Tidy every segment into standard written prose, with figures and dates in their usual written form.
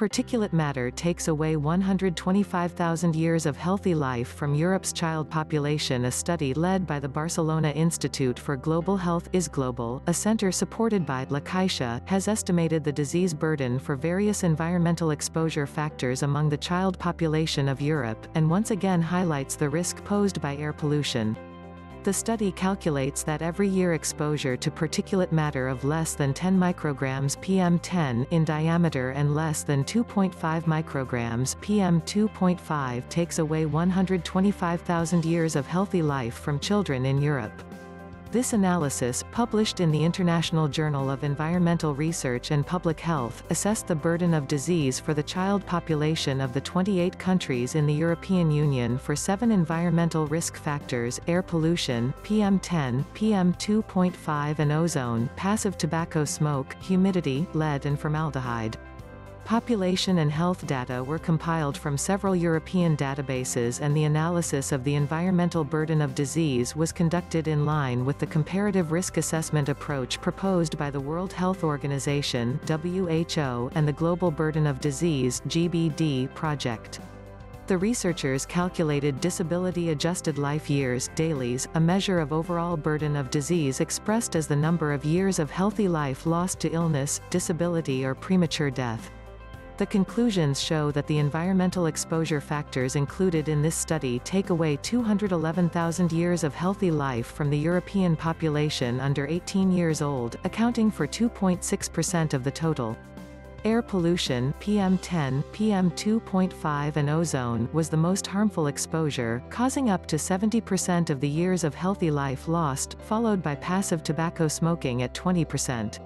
Particulate matter takes away 125,000 years of healthy life from Europe's child population. A study led by the Barcelona Institute for Global Health ISGlobal, a center supported by La Caixa, has estimated the disease burden for various environmental exposure factors among the child population of Europe, and once again highlights the risk posed by air pollution. The study calculates that every year exposure to particulate matter of less than 10 micrograms PM10 in diameter and less than 2.5 micrograms PM2.5 takes away 125,000 years of healthy life from children in Europe. This analysis, published in the International Journal of Environmental Research and Public Health, assessed the burden of disease for the child population of the 28 countries in the European Union for 7 environmental risk factors: air pollution, PM10, PM2.5 and ozone, passive tobacco smoke, humidity, lead and formaldehyde. Population and health data were compiled from several European databases, and the analysis of the environmental burden of disease was conducted in line with the comparative risk assessment approach proposed by the World Health Organization (WHO) and the Global Burden of Disease (GBD) project. The researchers calculated disability-adjusted life years, DALYs, a measure of overall burden of disease expressed as the number of years of healthy life lost to illness, disability or premature death. The conclusions show that the environmental exposure factors included in this study take away 211,000 years of healthy life from the European population under 18 years old, accounting for 2.6% of the total. Air pollution, PM10, PM2.5 and ozone, was the most harmful exposure, causing up to 70% of the years of healthy life lost, followed by passive tobacco smoking at 20%.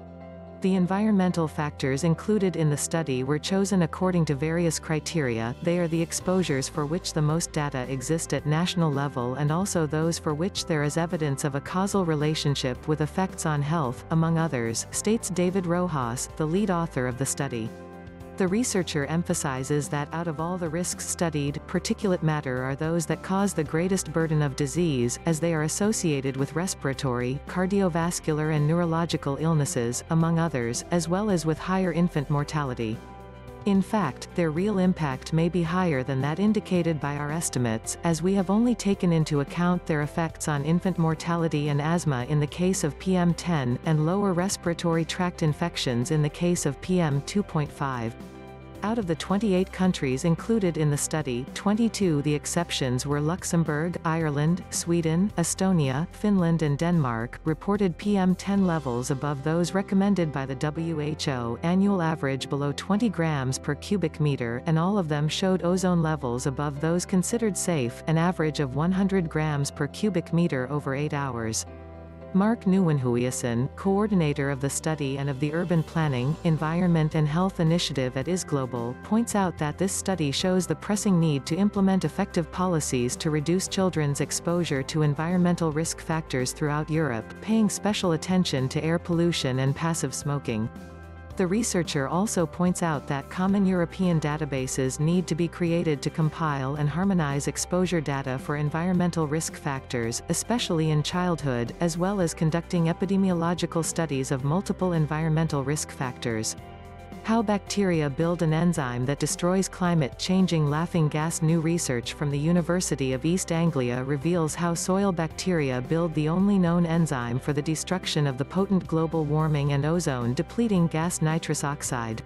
The environmental factors included in the study were chosen according to various criteria. They are the exposures for which the most data exist at national level and also those for which there is evidence of a causal relationship with effects on health, among others, states David Rojas, the lead author of the study. The researcher emphasizes that out of all the risks studied, particulate matter are those that cause the greatest burden of disease, as they are associated with respiratory, cardiovascular and neurological illnesses, among others, as well as with higher infant mortality. In fact, their real impact may be higher than that indicated by our estimates, as we have only taken into account their effects on infant mortality and asthma in the case of PM10, and lower respiratory tract infections in the case of PM2.5. Out of the 28 countries included in the study, 22, the exceptions were Luxembourg, Ireland, Sweden, Estonia, Finland and Denmark, reported PM10 levels above those recommended by the WHO, annual average below 20 grams per cubic meter, and all of them showed ozone levels above those considered safe, an average of 100 grams per cubic meter over 8 hours. Mark Nieuwenhuijsen, coordinator of the study and of the Urban Planning, Environment and Health Initiative at ISGlobal, points out that this study shows the pressing need to implement effective policies to reduce children's exposure to environmental risk factors throughout Europe, paying special attention to air pollution and passive smoking. The researcher also points out that common European databases need to be created to compile and harmonize exposure data for environmental risk factors, especially in childhood, as well as conducting epidemiological studies of multiple environmental risk factors. How bacteria build an enzyme that destroys climate-changing laughing gas. New research from the University of East Anglia reveals how soil bacteria build the only known enzyme for the destruction of the potent global warming and ozone-depleting gas nitrous oxide.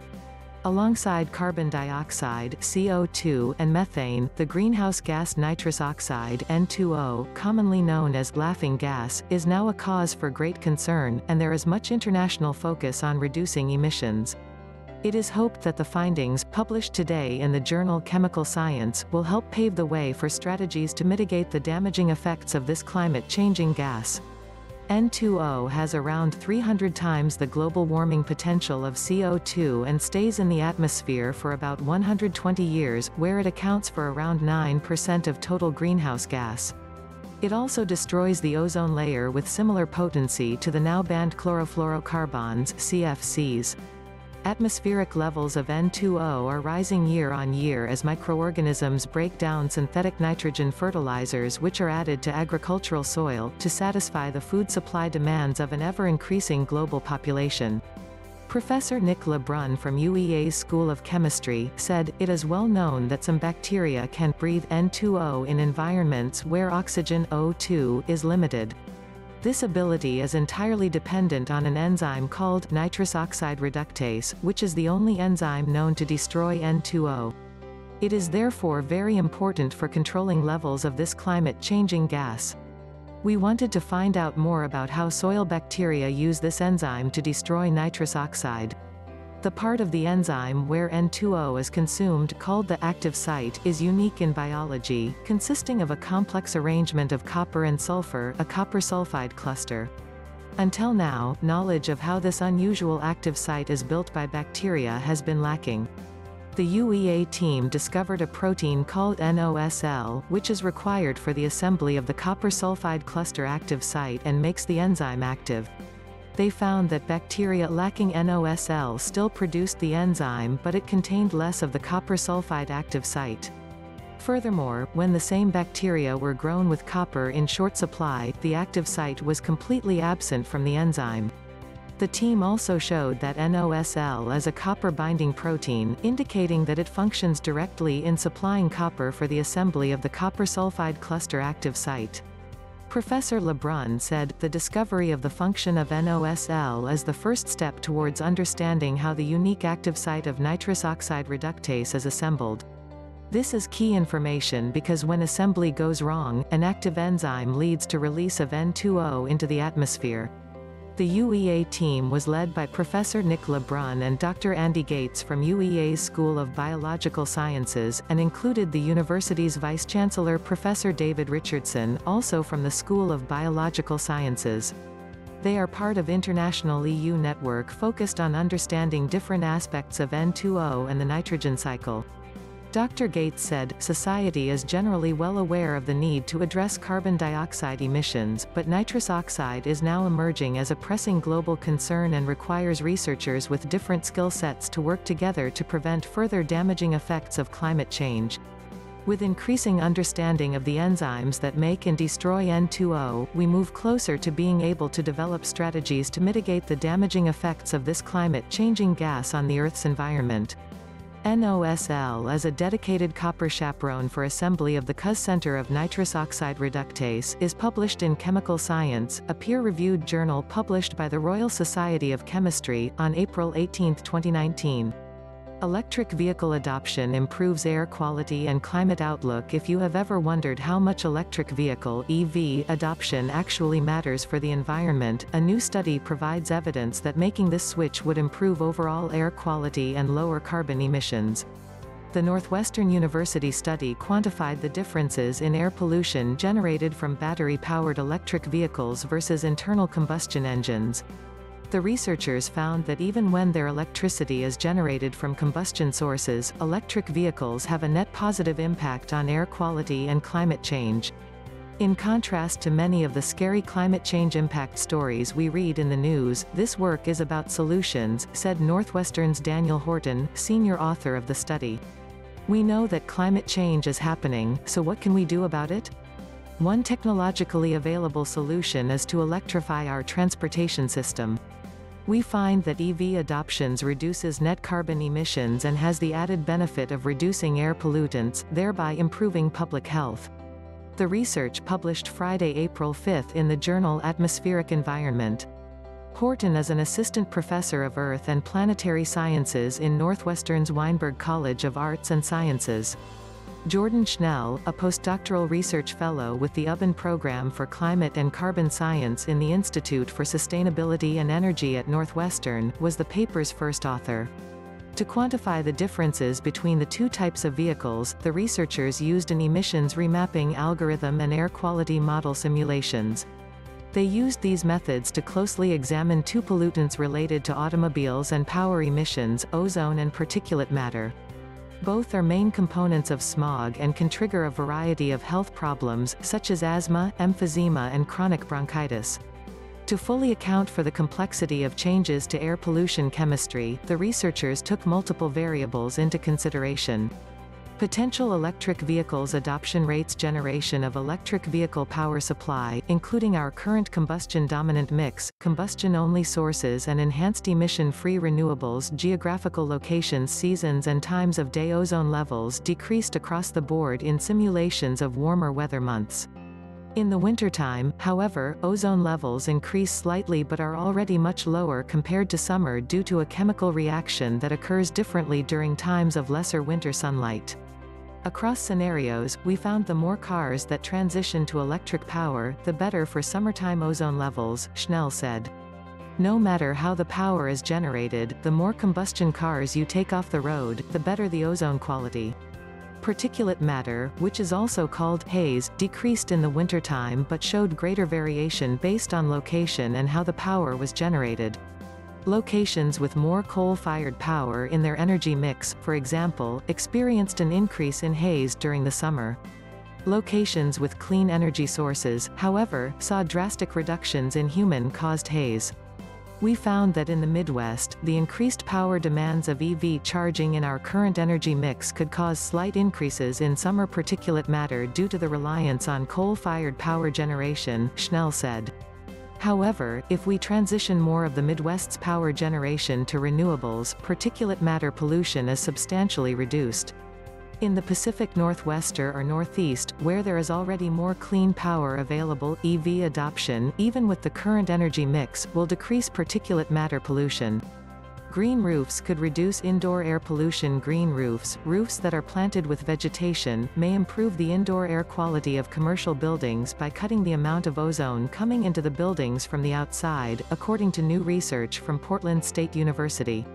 Alongside carbon dioxide (CO2) and methane, the greenhouse gas nitrous oxide (N2O), commonly known as laughing gas, is now a cause for great concern, and there is much international focus on reducing emissions. It is hoped that the findings, published today in the journal Chemical Science, will help pave the way for strategies to mitigate the damaging effects of this climate-changing gas. N2O has around 300 times the global warming potential of CO2 and stays in the atmosphere for about 120 years, where it accounts for around 9% of total greenhouse gas. It also destroys the ozone layer with similar potency to the now banned chlorofluorocarbons (CFCs). Atmospheric levels of N2O are rising year on year as microorganisms break down synthetic nitrogen fertilizers which are added to agricultural soil, to satisfy the food supply demands of an ever-increasing global population. Professor Nick Lebrun from UEA's School of Chemistry said, "It is well known that some bacteria can breathe N2O in environments where oxygen O2 is limited. This ability is entirely dependent on an enzyme called nitrous oxide reductase, which is the only enzyme known to destroy N2O. It is therefore very important for controlling levels of this climate-changing gas. We wanted to find out more about how soil bacteria use this enzyme to destroy nitrous oxide. The part of the enzyme where N2O is consumed, called the active site, is unique in biology, consisting of a complex arrangement of copper and sulfur, a copper sulfide cluster. Until now, knowledge of how this unusual active site is built by bacteria has been lacking. The UEA team discovered a protein called NOSL, which is required for the assembly of the copper sulfide cluster active site and makes the enzyme active. They found that bacteria lacking NOSL still produced the enzyme, but it contained less of the copper sulfide active site. Furthermore, when the same bacteria were grown with copper in short supply, the active site was completely absent from the enzyme. The team also showed that NOSL is a copper-binding protein, indicating that it functions directly in supplying copper for the assembly of the copper sulfide cluster active site. Professor Lebrun said, "The discovery of the function of NOSL is the first step towards understanding how the unique active site of nitrous oxide reductase is assembled. This is key information because when assembly goes wrong, an active enzyme leads to release of N2O into the atmosphere." The UEA team was led by Professor Nick Lebrun and Dr. Andy Gates from UEA's School of Biological Sciences, and included the university's Vice-Chancellor Professor David Richardson, also from the School of Biological Sciences. They are part of international EU network focused on understanding different aspects of N2O and the nitrogen cycle. Dr. Gates said, "Society is generally well aware of the need to address carbon dioxide emissions, but nitrous oxide is now emerging as a pressing global concern and requires researchers with different skill sets to work together to prevent further damaging effects of climate change." With increasing understanding of the enzymes that make and destroy N2O, we move closer to being able to develop strategies to mitigate the damaging effects of this climate-changing gas on the Earth's environment. NOSL is a dedicated copper chaperone for assembly of the Cus Center of nitrous oxide reductase, is published in Chemical Science, a peer-reviewed journal published by the Royal Society of Chemistry, on April 18, 2019. Electric vehicle adoption improves air quality and climate outlook. If you have ever wondered how much electric vehicle (EV) adoption actually matters for the environment, a new study provides evidence that making this switch would improve overall air quality and lower carbon emissions. The Northwestern University study quantified the differences in air pollution generated from battery-powered electric vehicles versus internal combustion engines. The researchers found that even when their electricity is generated from combustion sources, electric vehicles have a net positive impact on air quality and climate change. In contrast to many of the scary climate change impact stories we read in the news, this work is about solutions, said Northwestern's Daniel Horton, senior author of the study. "We know that climate change is happening, so what can we do about it? One technologically available solution is to electrify our transportation system. We find that EV adoptions reduces net carbon emissions and has the added benefit of reducing air pollutants, thereby improving public health." The research published Friday, April 5 in the journal Atmospheric Environment. Horton is an assistant professor of Earth and Planetary Sciences in Northwestern's Weinberg College of Arts and Sciences. Jordan Schnell, a postdoctoral research fellow with the UBAN Program for Climate and Carbon Science in the Institute for Sustainability and Energy at Northwestern, was the paper's first author. To quantify the differences between the two types of vehicles, the researchers used an emissions remapping algorithm and air quality model simulations. They used these methods to closely examine two pollutants related to automobiles and power emissions, ozone and particulate matter. Both are main components of smog and can trigger a variety of health problems, such as asthma, emphysema and chronic bronchitis. To fully account for the complexity of changes to air pollution chemistry, the researchers took multiple variables into consideration. Potential electric vehicles adoption rates. Generation of electric vehicle power supply, including our current combustion-dominant mix, combustion-only sources and enhanced emission-free renewables. Geographical locations. Seasons and times of day. Ozone levels decreased across the board in simulations of warmer weather months. In the wintertime, however, ozone levels increase slightly but are already much lower compared to summer due to a chemical reaction that occurs differently during times of lesser winter sunlight. Across scenarios, we found the more cars that transition to electric power, the better for summertime ozone levels, Schnell said. No matter how the power is generated, the more combustion cars you take off the road, the better the ozone quality. Particulate matter, which is also called haze, decreased in the wintertime but showed greater variation based on location and how the power was generated. Locations with more coal-fired power in their energy mix, for example, experienced an increase in haze during the summer. Locations with clean energy sources, however, saw drastic reductions in human-caused haze. We found that in the Midwest, the increased power demands of EV charging in our current energy mix could cause slight increases in summer particulate matter due to the reliance on coal-fired power generation, Schnell said. However, if we transition more of the Midwest's power generation to renewables, particulate matter pollution is substantially reduced. In the Pacific Northwest or Northeast, where there is already more clean power available, EV adoption, even with the current energy mix, will decrease particulate matter pollution. Green roofs could reduce indoor air pollution. Green roofs, roofs that are planted with vegetation, may improve the indoor air quality of commercial buildings by cutting the amount of ozone coming into the buildings from the outside, according to new research from Portland State University.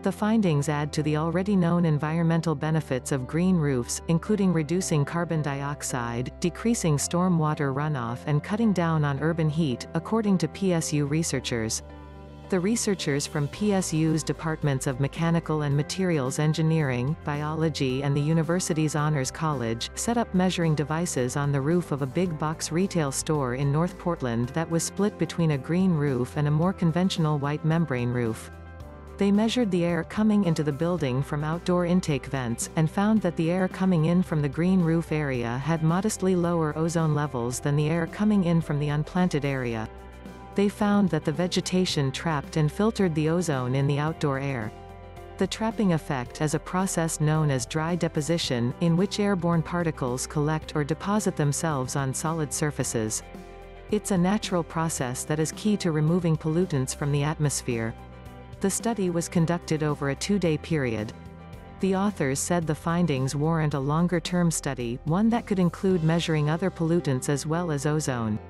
The findings add to the already known environmental benefits of green roofs, including reducing carbon dioxide, decreasing stormwater runoff and cutting down on urban heat, according to PSU researchers. The researchers from PSU's Departments of Mechanical and Materials Engineering, Biology and the university's Honors College, set up measuring devices on the roof of a big box retail store in North Portland that was split between a green roof and a more conventional white membrane roof. They measured the air coming into the building from outdoor intake vents, and found that the air coming in from the green roof area had modestly lower ozone levels than the air coming in from the unplanted area. They found that the vegetation trapped and filtered the ozone in the outdoor air. The trapping effect is a process known as dry deposition, in which airborne particles collect or deposit themselves on solid surfaces. It's a natural process that is key to removing pollutants from the atmosphere. The study was conducted over a 2-day period. The authors said the findings warrant a longer-term study, one that could include measuring other pollutants as well as ozone.